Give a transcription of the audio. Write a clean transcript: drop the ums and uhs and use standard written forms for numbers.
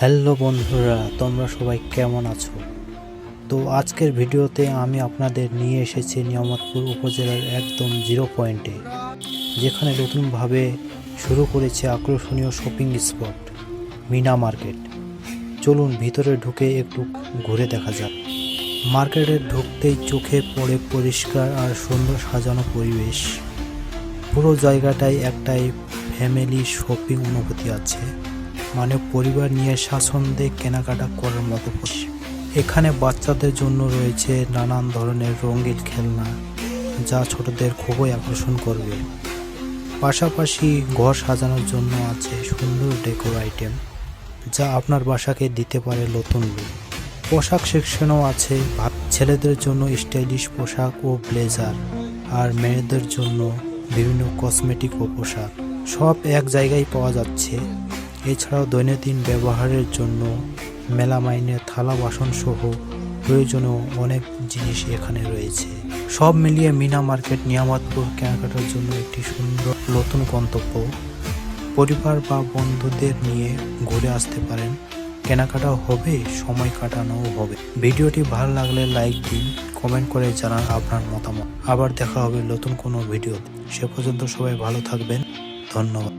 Hello বন্ধুরা, তোমরা সবাই কেমন আছো? তো আজকের ভিডিওতে আমি আপনাদের নিয়ে এসেছি নিয়ামতপুর উপজেলার একদম জিরো পয়েন্টে, যেখানে নতুনভাবে শুরু করেছে আকর্ষণীয় শপিং স্পট মিনা মার্কেট। চলুন ভিতরে ঢুকে একটু ঘুরে দেখা যাক। মার্কেটে ঢুকতেই চোখে পড়ে পরিষ্কার আর সুন্দর সাজানো পরিবেশ। পুরো জায়গাটায় একটাই ফ্যামিলি শপিং অনুভূতি আছে, মানে পরিবার নিয়ে স্বাচ্ছন্দ্যে কেনাকাটা করার মতো। এখানে বাচ্চাদের জন্য রয়েছে নানান ধরনের রঙিন খেলনা, যা ছোটদের খুবই আকর্ষণ করবে। পাশাপাশি ঘর সাজানোর জন্য আছে সুন্দর ডেকোর আইটেম, যা আপনার বাসাকে দিতে পারে নতুন লুক। পোশাক সেকশনও আছে, ছেলেদের জন্য স্টাইলিশ পোশাক ও ব্লেজার, আর মেয়েদের জন্য বিভিন্ন কসমেটিক ও পোশাক সব এক জায়গায় পাওয়া যাচ্ছে। এছাড়াও দৈনন্দিন ব্যবহারের জন্য মেলামাইনের থালা বাসন সহ প্রয়োজনীয় অনেক জিনিস এখানে রয়েছে। সব মিলিয়ে মিনা মার্কেট নিয়ামতপুর কেনাকাটার জন্য একটি সুন্দর নতুন গন্তব্য। পরিবার বা বন্ধুদের নিয়ে ঘুরে আসতে পারেন, কেনাকাটাও হবে, সময় কাটানোও হবে। ভিডিওটি ভালো লাগলে লাইক দিন, কমেন্ট করে জানান আপনার মতামত। আবার দেখা হবে নতুন কোনো ভিডিওতে। সে পর্যন্ত সবাই ভালো থাকবেন। ধন্যবাদ।